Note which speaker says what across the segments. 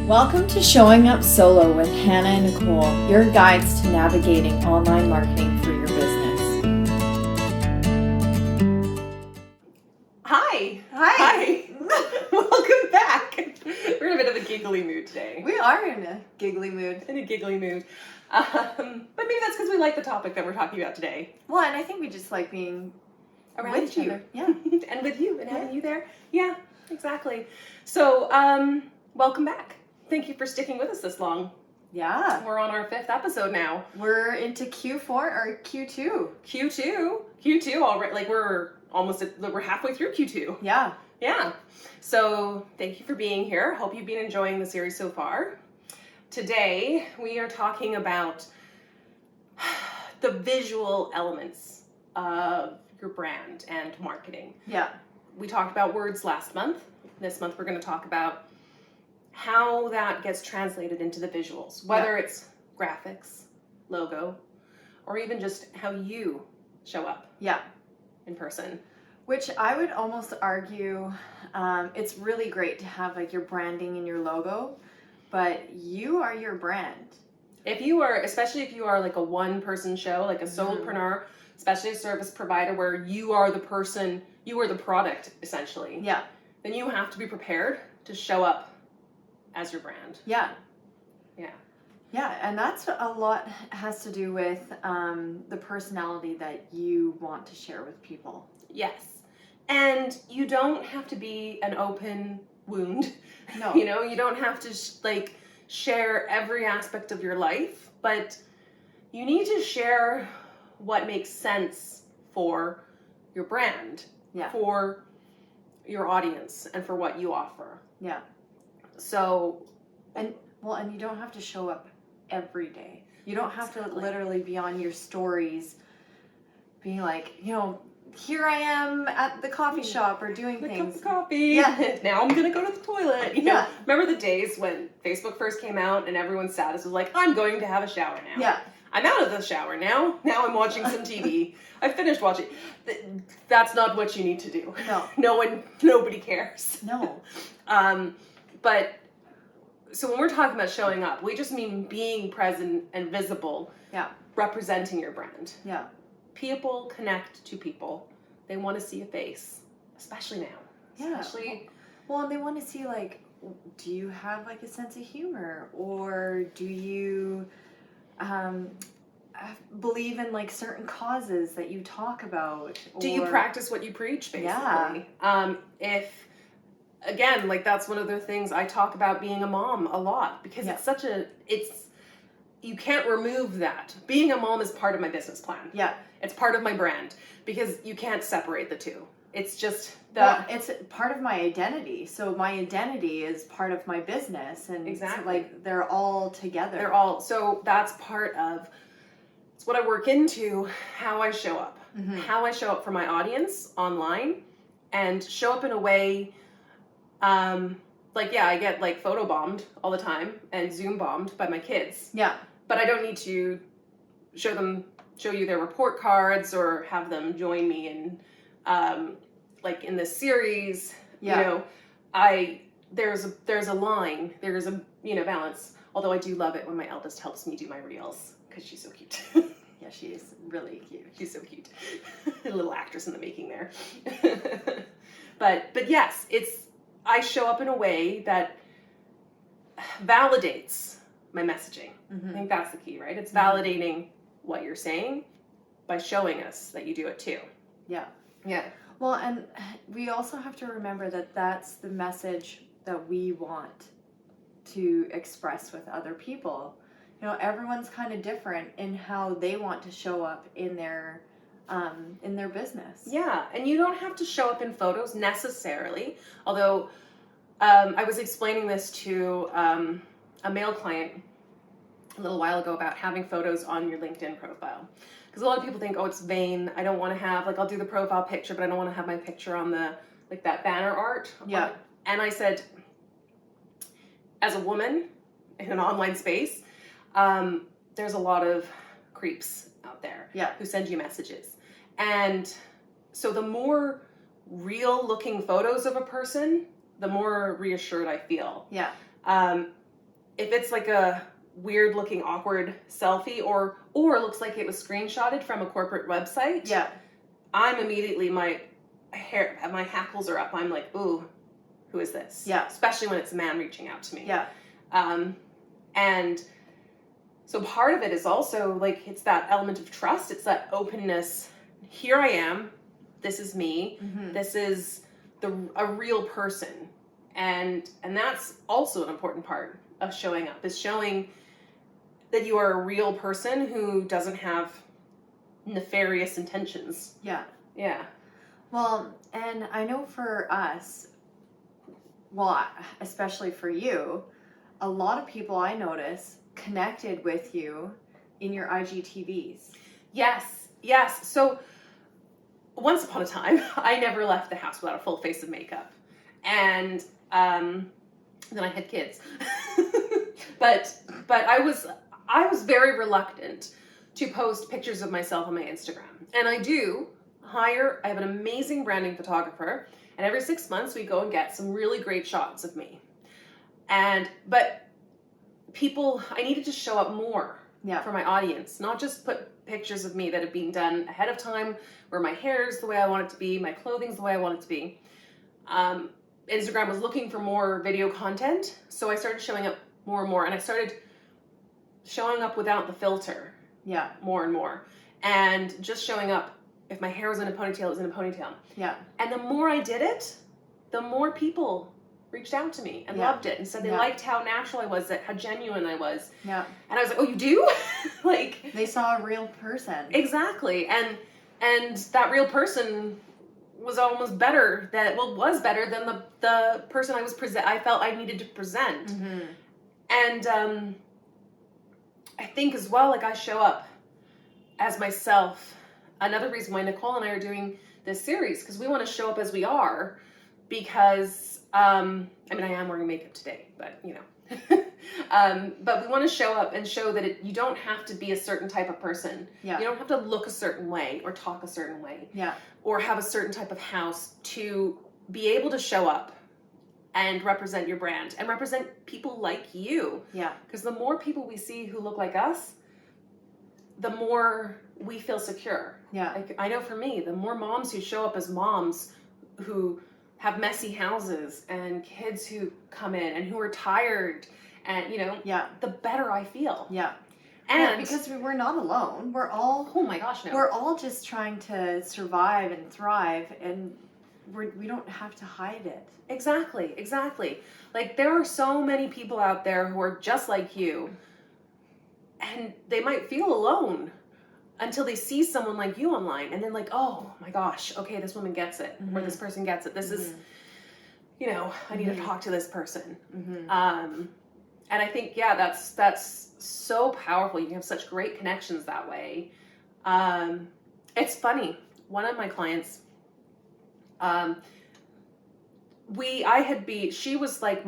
Speaker 1: Welcome to Showing Up Solo with Hannah and Nicole, your guides to navigating online marketing for your business.
Speaker 2: Hi. Welcome back. We're in a bit of a giggly mood today.
Speaker 1: We are in a giggly mood.
Speaker 2: But maybe that's because we like the topic that we're talking about today.
Speaker 1: Well, and I think we just like being
Speaker 2: around
Speaker 1: with
Speaker 2: each
Speaker 1: you.
Speaker 2: other.
Speaker 1: Yeah.
Speaker 2: And with you and having you there. Yeah, exactly. So, welcome back. Thank you for sticking with us this long.
Speaker 1: Yeah.
Speaker 2: We're on our 5th episode now.
Speaker 1: We're into Q4 or Q2.
Speaker 2: Q2 already. Like we're halfway through Q2.
Speaker 1: Yeah.
Speaker 2: Yeah. So thank you for being here. Hope you've been enjoying the series so far. Today we are talking about the visual elements of your brand and marketing.
Speaker 1: Yeah.
Speaker 2: We talked about words last month. This month we're going to talk about how that gets translated into the visuals, whether it's graphics, logo, or even just how you show up in person.
Speaker 1: Which I would almost argue it's really great to have like your branding and your logo, but you are your brand.
Speaker 2: Especially if you are like a one-person show, like a solopreneur, especially a service provider where you are the person, you are the product essentially.
Speaker 1: Yeah.
Speaker 2: Then you have to be prepared to show up as your brand.
Speaker 1: Yeah.
Speaker 2: Yeah.
Speaker 1: Yeah, and that's a lot has to do with the personality that you want to share with people.
Speaker 2: Yes. And you don't have to be an open wound.
Speaker 1: No.
Speaker 2: You don't have to share every aspect of your life, but you need to share what makes sense for your brand, for your audience, and for what you offer.
Speaker 1: Yeah.
Speaker 2: So,
Speaker 1: and you don't have to show up every day. You don't have to literally be on your stories being like, here I am at the coffee shop or doing things.
Speaker 2: Cup of coffee.
Speaker 1: Yeah.
Speaker 2: Now I'm going to go to the toilet. Remember the days when Facebook first came out and everyone's status was like, I'm going to have a shower now.
Speaker 1: Yeah.
Speaker 2: I'm out of the shower now. Now I'm watching some TV. I finished watching. That's not what you need to do.
Speaker 1: No.
Speaker 2: Nobody cares.
Speaker 1: No.
Speaker 2: But so when we're talking about showing up, we just mean being present and visible.
Speaker 1: Yeah.
Speaker 2: Representing your brand.
Speaker 1: Yeah.
Speaker 2: People connect to people. They want to see a face, especially now.
Speaker 1: Yeah. Well, and they want to see do you have a sense of humor, or do you believe in certain causes that you talk about?
Speaker 2: Do you practice what you preach, basically?
Speaker 1: Yeah.
Speaker 2: Again, that's one of the things I talk about being a mom a lot, because you can't remove that. Being a mom is part of my business plan.
Speaker 1: Yeah.
Speaker 2: It's part of my brand, because you can't separate the two. It's just
Speaker 1: it's part of my identity. So my identity is part of my business, and
Speaker 2: exactly.
Speaker 1: They're all together.
Speaker 2: So that's part of, it's what I work into, how I show up.
Speaker 1: Mm-hmm.
Speaker 2: How I show up for my audience online, and show up in a way, I get photo bombed all the time and Zoom bombed by my kids.
Speaker 1: Yeah.
Speaker 2: But I don't need to show you their report cards or have them join me in in this series.
Speaker 1: Yeah.
Speaker 2: There's a line, there's a balance. Although I do love it when my eldest helps me do my reels, because she's so cute.
Speaker 1: Yeah, she is really cute.
Speaker 2: She's so cute. A little actress in the making there. But yes, I show up in a way that validates my messaging.
Speaker 1: Mm-hmm.
Speaker 2: I think that's the key, right? It's validating what you're saying by showing us that you do it too.
Speaker 1: Yeah.
Speaker 2: Yeah.
Speaker 1: Well, and we also have to remember that that's the message that we want to express with other people. Everyone's kind of different in how they want to show up in their business.
Speaker 2: Yeah, and you don't have to show up in photos necessarily. Although I was explaining this to a male client a little while ago about having photos on your LinkedIn profile. Because a lot of people think, it's vain. I don't want to have, I'll do the profile picture, but I don't want to have my picture on the, that banner art.
Speaker 1: Yeah.
Speaker 2: And I said, as a woman in an online space, there's a lot of creeps out there who send you messages. And so the more real looking photos of a person, the more reassured I feel.
Speaker 1: Yeah.
Speaker 2: if it's like a weird looking awkward selfie or looks like it was screenshotted from a corporate website,
Speaker 1: Yeah.
Speaker 2: I'm immediately, my hackles are up. I'm like, ooh, who is this?
Speaker 1: Yeah.
Speaker 2: Especially when it's a man reaching out to me.
Speaker 1: Yeah.
Speaker 2: And so part of it is also like, it's that element of trust. It's that openness. Here I am. This is me.
Speaker 1: Mm-hmm.
Speaker 2: This is a real person. And that's also an important part of showing up, is showing that you are a real person who doesn't have nefarious intentions.
Speaker 1: Yeah.
Speaker 2: Yeah.
Speaker 1: Well, and I know for us, well, especially for you, a lot of people I notice connected with you in your IGTVs.
Speaker 2: Yes. Yes. So once upon a time, I never left the house without a full face of makeup. And then I had kids. but I was very reluctant to post pictures of myself on my Instagram. And I have an amazing branding photographer, and every 6 months we go and get some really great shots of me. But I needed to show up more for my audience, not just put pictures of me that have been done ahead of time, where my hair is the way I want it to be, my clothing's the way I want it to be. Instagram was looking for more video content, so I started showing up more and more, and I started showing up without the filter.
Speaker 1: Yeah.
Speaker 2: More and more. And just showing up. If my hair was in a ponytail, it was in a ponytail.
Speaker 1: Yeah.
Speaker 2: And the more I did it, the more people reached out to me and loved it and said they liked how natural I was, how genuine I was.
Speaker 1: Yeah.
Speaker 2: And I was like, oh, you do? Like,
Speaker 1: they saw a real person.
Speaker 2: Exactly. And that real person was almost better was better than the person I felt I needed to present.
Speaker 1: Mm-hmm.
Speaker 2: And I think as well, like, I show up as myself. Another reason why Nicole and I are doing this series, because we want to show up as we are, because, I am wearing makeup today, but, but we want to show up and show that you don't have to be a certain type of person.
Speaker 1: Yeah.
Speaker 2: You don't have to look a certain way or talk a certain way.
Speaker 1: Yeah.
Speaker 2: Or have a certain type of house to be able to show up and represent your brand and represent people like you.
Speaker 1: Yeah.
Speaker 2: Because the more people we see who look like us, the more we feel secure.
Speaker 1: Yeah.
Speaker 2: Like, I know for me, the more moms who show up as moms who have messy houses and kids who come in and who are tired and, the better I feel.
Speaker 1: Yeah.
Speaker 2: And
Speaker 1: because we're not alone. We're all,
Speaker 2: oh my gosh, no.
Speaker 1: We're all just trying to survive and thrive, and we don't have to hide it.
Speaker 2: Exactly. Like, there are so many people out there who are just like you, and they might feel alone until they see someone like you online, and then like, oh my gosh, okay, this woman gets it, or this person gets it. This is, I need to talk to this person.
Speaker 1: Mm-hmm.
Speaker 2: And I think, that's so powerful. You can have such great connections that way. It's funny. One of my clients, she was like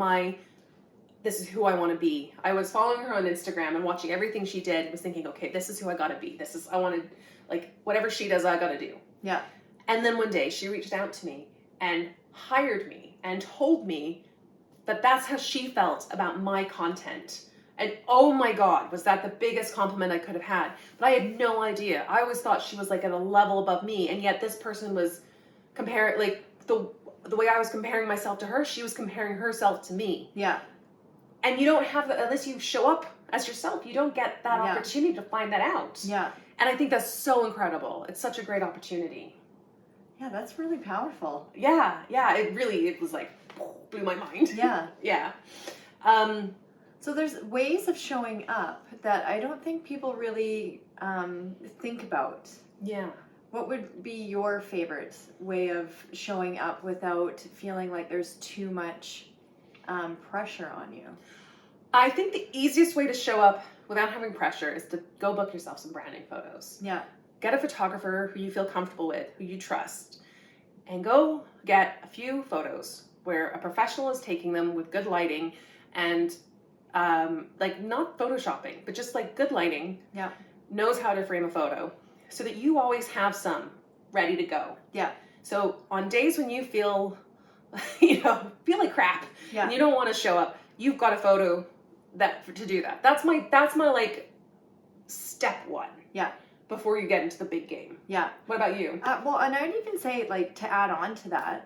Speaker 2: this is who I want to be. I was following her on Instagram and watching everything she did and was thinking, okay, this is who I got to be. I wanted, like, whatever she does, I got to do.
Speaker 1: Yeah.
Speaker 2: And then one day she reached out to me and hired me and told me that that's how she felt about my content. And oh my God, was that the biggest compliment I could have had. But I had no idea. I always thought she was like at a level above me. And yet this person was comparing, like, the way I was comparing myself to her, she was comparing herself to me.
Speaker 1: Yeah.
Speaker 2: And you don't have that, unless you show up as yourself, you don't get that opportunity to find that out.
Speaker 1: Yeah.
Speaker 2: And I think that's so incredible. It's such a great opportunity.
Speaker 1: Yeah, that's really powerful.
Speaker 2: Yeah. It was like, blew my mind.
Speaker 1: Yeah.
Speaker 2: Yeah.
Speaker 1: So there's ways of showing up that I don't think people really think about.
Speaker 2: Yeah.
Speaker 1: What would be your favorite way of showing up without feeling like there's too much pressure on you?
Speaker 2: I think the easiest way to show up without having pressure is to go book yourself some branding photos.
Speaker 1: Yeah.
Speaker 2: Get a photographer who you feel comfortable with, who you trust, and go get a few photos where a professional is taking them with good lighting and like, not photoshopping, but just like good lighting.
Speaker 1: Yeah.
Speaker 2: Knows how to frame a photo so that you always have some ready to go.
Speaker 1: Yeah.
Speaker 2: So on days when you feel like crap,
Speaker 1: yeah,
Speaker 2: and you don't want to show up, you've got a photo to do that. That's my like step one.
Speaker 1: Yeah.
Speaker 2: Before you get into the big game.
Speaker 1: Yeah.
Speaker 2: What about you?
Speaker 1: Well, and I'd even say, like, to add on to that,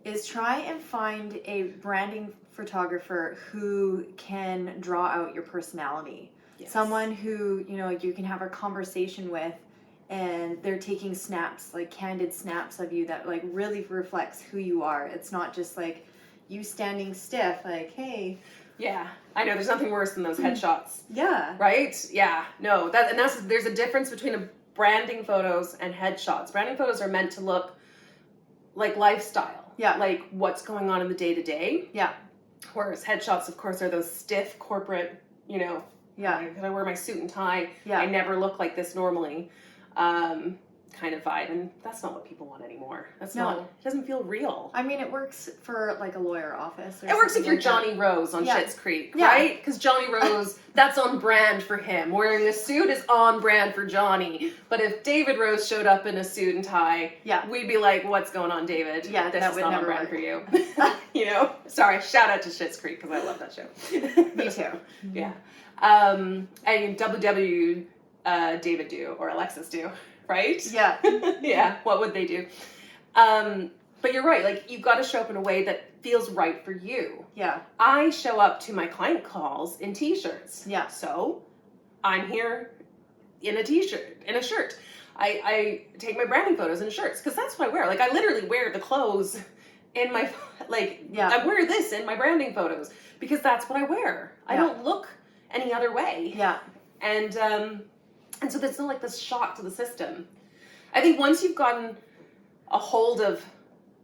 Speaker 1: is try and find a branding photographer who can draw out your personality.
Speaker 2: Yes.
Speaker 1: Someone who, you know, you can have a conversation with, and they're taking snaps, like candid snaps of you that like really reflects who you are. It's not just like you standing stiff, like, hey.
Speaker 2: Yeah, I know. There's nothing worse than those headshots.
Speaker 1: Yeah.
Speaker 2: Right? Yeah. No, there's a difference between branding photos and headshots. Branding photos are meant to look like lifestyle.
Speaker 1: Yeah.
Speaker 2: Like what's going on in the day-to-day.
Speaker 1: Yeah.
Speaker 2: Whereas headshots, of course, are those stiff corporate, you know,
Speaker 1: yeah.
Speaker 2: I wear my suit and tie.
Speaker 1: Yeah.
Speaker 2: I never look like this normally. Kind of vibe, and that's not what people want anymore. It doesn't feel real.
Speaker 1: I mean, it works for like a lawyer office.
Speaker 2: It works if you're Johnny Rose on Schitt's Creek, right? Because Johnny Rose, that's on brand for him. Wearing a suit is on brand for Johnny. But if David Rose showed up in a suit and tie, we'd be like, "What's going on, David?
Speaker 1: Yeah,
Speaker 2: this
Speaker 1: that
Speaker 2: is
Speaker 1: would
Speaker 2: not
Speaker 1: never
Speaker 2: on brand
Speaker 1: work
Speaker 2: for you." You know. Sorry. Shout out to Schitt's Creek because I love that show.
Speaker 1: Me too.
Speaker 2: Yeah. And WW, David do or Alexis do. Right?
Speaker 1: Yeah.
Speaker 2: Yeah. What would they do? But you're right. Like, you've got to show up in a way that feels right for you.
Speaker 1: Yeah.
Speaker 2: I show up to my client calls in t-shirts.
Speaker 1: Yeah.
Speaker 2: So I'm here in a t-shirt, in a shirt. I take my branding photos in shirts because that's what I wear. Like, I literally wear the clothes in my, like, I wear this in my branding photos because that's what I wear. I don't look any other way.
Speaker 1: Yeah.
Speaker 2: And so there's no like this shock to the system. I think once you've gotten a hold of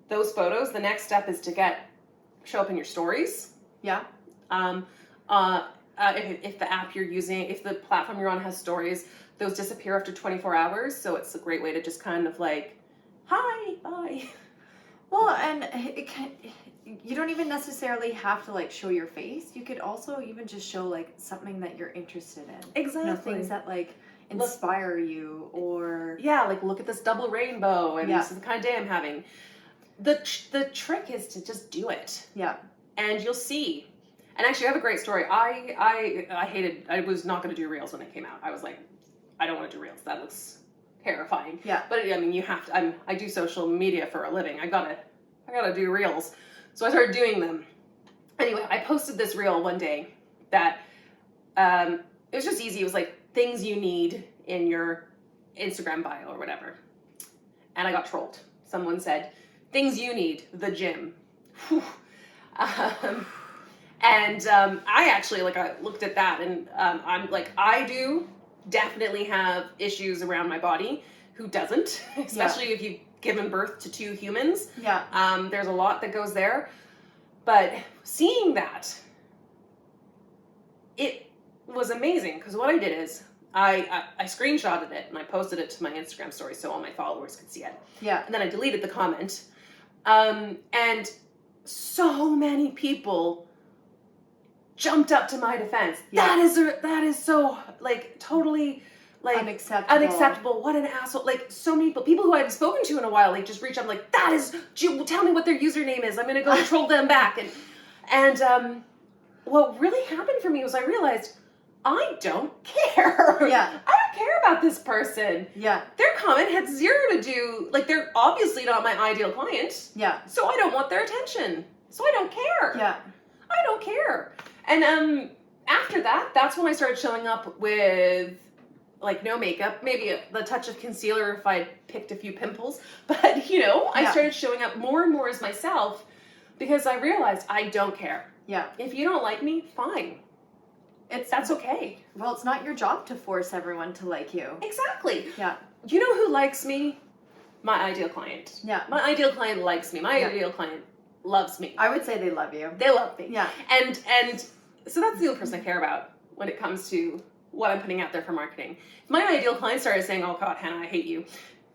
Speaker 2: those photos, the next step is to show up in your stories.
Speaker 1: Yeah.
Speaker 2: If the app you're using, if the platform you're on has stories, those disappear after 24 hours. So it's a great way to just kind of like, hi, bye.
Speaker 1: Well, and you don't even necessarily have to like show your face. You could also even just show like something that you're interested in.
Speaker 2: Exactly.
Speaker 1: You know, things that like inspire you or...
Speaker 2: Yeah, like look at this double rainbow and this is the kind of day I'm having. The trick is to just do it.
Speaker 1: Yeah.
Speaker 2: And you'll see. And actually, I have a great story. I was not going to do Reels when it came out. I was like, I don't want to do Reels. That looks terrifying.
Speaker 1: Yeah.
Speaker 2: But I mean, you have to, I do social media for a living. I gotta do Reels. So I started doing them. Anyway, I posted this Reel one day that, it was just easy. It was like things you need in your Instagram bio or whatever. And I got trolled. Someone said, things you need, the gym. I actually, like, I looked at that and I'm like, I do definitely have issues around my body. Who doesn't? Especially if you've given birth to 2 humans.
Speaker 1: Yeah.
Speaker 2: There's a lot that goes there. But seeing that, it was amazing because what I did is I screenshotted it and I posted it to my Instagram story so all my followers could see it. Yeah. And then I deleted the comment. And so many people jumped up to my defense. Yeah. That is so like totally like unacceptable. What an asshole. Like so many people who I haven't spoken to in a while, like just reach out like, tell me what their username is. I'm going to go troll them back. And what really happened for me was I realized I don't care. Yeah. I don't care about this person. Yeah. Their comment had zero to do, like they're obviously not my ideal client. Yeah. So I don't want their attention. So I don't care. Yeah. I don't care. And after that, that's when I started showing up with like no makeup, maybe the touch of concealer if I picked a few pimples. But, I started showing up more and more as myself because I realized I don't care. Yeah. If you don't like me, fine. That's okay.
Speaker 1: Well, it's not your job to force everyone to like you.
Speaker 2: Exactly. Yeah. You know who likes me? My ideal client. Yeah. My ideal client likes me. My ideal client loves me.
Speaker 1: I would say they love you.
Speaker 2: They love me. Yeah. And so that's the only person I care about when it comes to what I'm putting out there for marketing. If my ideal client started saying, "Oh God, Hannah, I hate you,"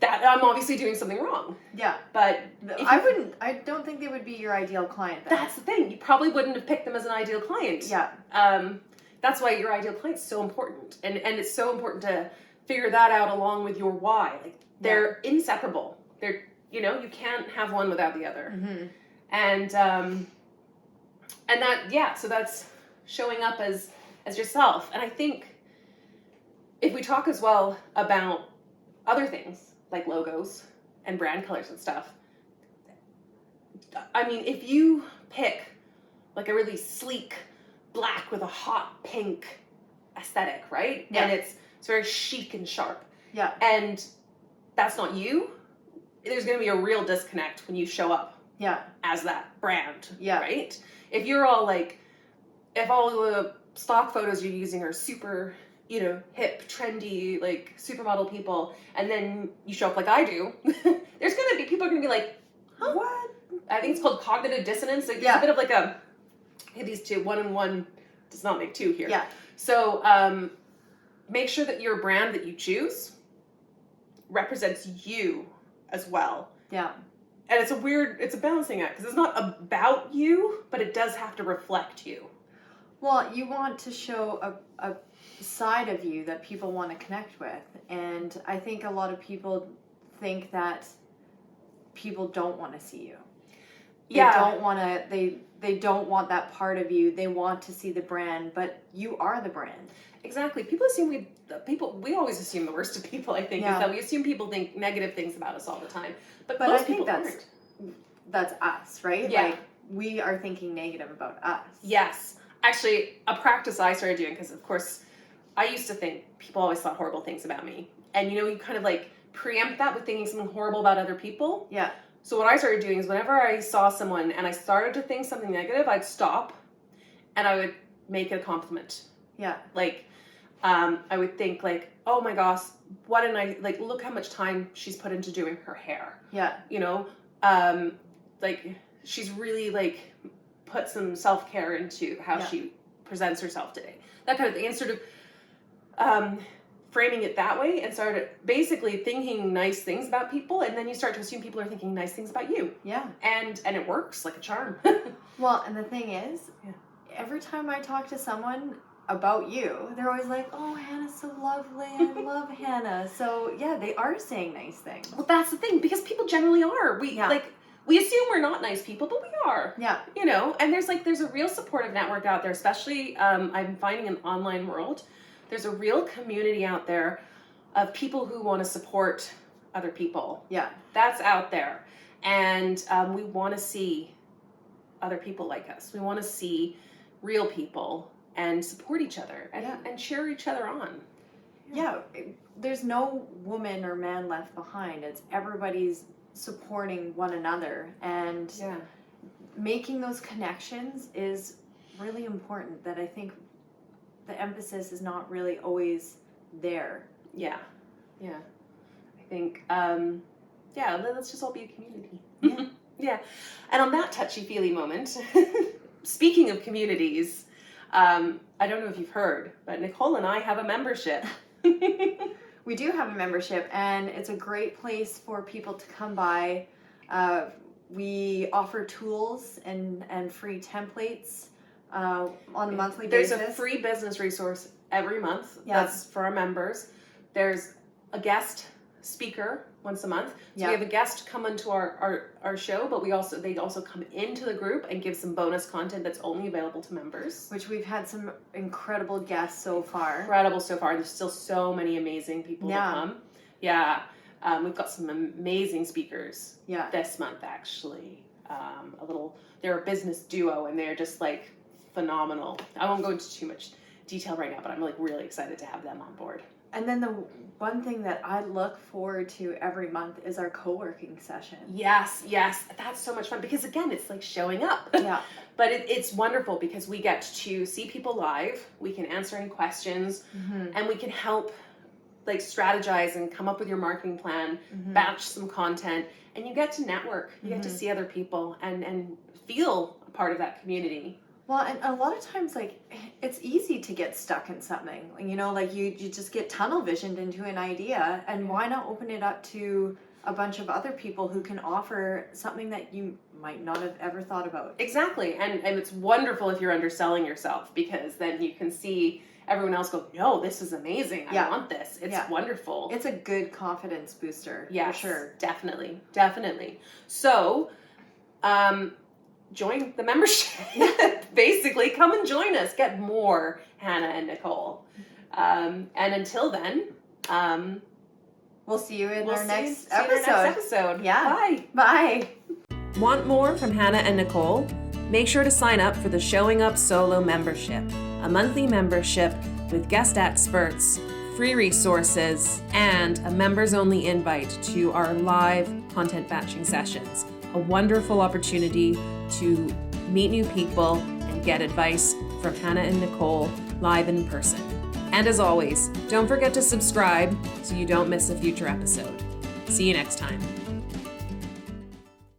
Speaker 2: that I'm obviously doing something wrong. Yeah. But
Speaker 1: I don't think they would be your ideal client. Then.
Speaker 2: That's the thing. You probably wouldn't have picked them as an ideal client. Yeah. That's why your ideal client is so important. And it's so important to figure that out along with your why. Like they're inseparable. They're, you can't have one without the other. Mm-hmm. And that, so that's showing up as as yourself. And I think if we talk as well about other things like logos and brand colors and stuff, I mean, if you pick like a really sleek black with a hot pink aesthetic, right?
Speaker 1: Yeah.
Speaker 2: And it's very chic and sharp.
Speaker 1: Yeah.
Speaker 2: And that's not you. There's going to be a real disconnect when you show up
Speaker 1: Yeah.
Speaker 2: as that brand,
Speaker 1: Yeah.
Speaker 2: right? If you're all like, if all the stock photos you're using are super, you know, hip, trendy, like supermodel people, and then you show up like I do, there's going to be, people are going to be like, huh?
Speaker 1: What?
Speaker 2: I think it's called cognitive dissonance. Like, there's
Speaker 1: Yeah.
Speaker 2: a bit of like a, hey, these two, one and one does not make two here.
Speaker 1: Yeah.
Speaker 2: So make sure that your brand that you choose represents you as well.
Speaker 1: Yeah.
Speaker 2: And it's a balancing act, because it's not about you, but it does have to reflect you.
Speaker 1: Well, you want to show a side of you that people want to connect with. And I think a lot of people think that people don't want to see you. They don't want to, they don't want that part of you. They want to see the brand, but you are the brand.
Speaker 2: Exactly. People assume we always assume the worst of people, I think, is that we assume people think negative things about us all the time. But most
Speaker 1: I think
Speaker 2: people aren't.
Speaker 1: that's us, right?
Speaker 2: Yeah.
Speaker 1: Like, we are thinking negative about us.
Speaker 2: Yes. Actually, a practice I started doing, because of course, I used to think people always thought horrible things about me. And you know, you kind of like preempt that with thinking something horrible about other people.
Speaker 1: Yeah.
Speaker 2: So what I started doing is whenever I saw someone and I started to think something negative, I'd stop and I would make it a compliment.
Speaker 1: Yeah.
Speaker 2: Like, I would think like, oh my gosh, like, look how much time she's put into doing her hair.
Speaker 1: Yeah.
Speaker 2: You know, like, she's really like put some self-care into how she presents herself today. That kind of thing. And sort of framing it that way, and started basically thinking nice things about people, and then you start to assume people are thinking nice things about you.
Speaker 1: Yeah.
Speaker 2: And it works like a charm.
Speaker 1: Well, and the thing is, every time I talk to someone about you, they're always like, oh, Hannah's so lovely, I love Hannah. So yeah, they are saying nice things.
Speaker 2: Well, that's the thing, because people generally are. We assume we're not nice people, but we are.
Speaker 1: Yeah.
Speaker 2: You know, and there's a real supportive network out there, especially I'm finding in the online world. There's a real community out there of people who want to support other people.
Speaker 1: Yeah.
Speaker 2: That's out there. And we want to see other people like us. We want to see real people and support each other and cheer each other on.
Speaker 1: Yeah. There's no woman or man left behind. It's everybody's supporting one another. And making those connections is really important, that I think the emphasis is not really always there.
Speaker 2: Yeah. Yeah. I think, let's just all be a community.
Speaker 1: Yeah.
Speaker 2: Yeah. And on that touchy-feely moment, speaking of communities, I don't know if you've heard, but Nicole and I have a membership.
Speaker 1: We do have a membership, and it's a great place for people to come by. We offer tools and free templates on a monthly basis.
Speaker 2: There's a free business resource every month.
Speaker 1: Yeah.
Speaker 2: That's for our members. There's a guest speaker once a month. So we have a guest come into our show, but they also come into the group and give some bonus content that's only available to members.
Speaker 1: Which we've had some incredible guests so far.
Speaker 2: Incredible so far. There's still so many amazing people to come. Yeah. We've got some amazing speakers this month, actually. They're a business duo, and they're just like phenomenal. I won't go into too much detail right now, but I'm like really excited to have them on board.
Speaker 1: And then the one thing that I look forward to every month is our co-working session.
Speaker 2: Yes, that's so much fun, because again, it's like showing up.
Speaker 1: Yeah.
Speaker 2: But it's wonderful because we get to see people live, we can answer any questions, and we can help like strategize and come up with your marketing plan, batch some content, and you get to network, you get to see other people and feel a part of that community.
Speaker 1: Well, and a lot of times, like, it's easy to get stuck in something. You know, like, you just get tunnel visioned into an idea, and why not open it up to a bunch of other people who can offer something that you might not have ever thought about.
Speaker 2: Exactly, and it's wonderful if you're underselling yourself, because then you can see everyone else go, no, this is amazing, I want this, it's wonderful.
Speaker 1: It's a good confidence booster, for sure.
Speaker 2: Definitely. So, join the membership. basically, come and join us. Get more Hannah and Nicole. And until then,
Speaker 1: we'll see you in our next
Speaker 2: see you in
Speaker 1: episode.
Speaker 2: our next episode.
Speaker 1: Yeah.
Speaker 2: Bye.
Speaker 1: Bye.
Speaker 2: Want more from Hannah and Nicole? Make sure to sign up for the Showing Up Solo membership, a monthly membership with guest experts, free resources, and a members-only invite to our live content batching sessions. A wonderful opportunity to meet new people and get advice from Hannah and Nicole live in person. And as always, don't forget to subscribe so you don't miss a future episode. See you next time.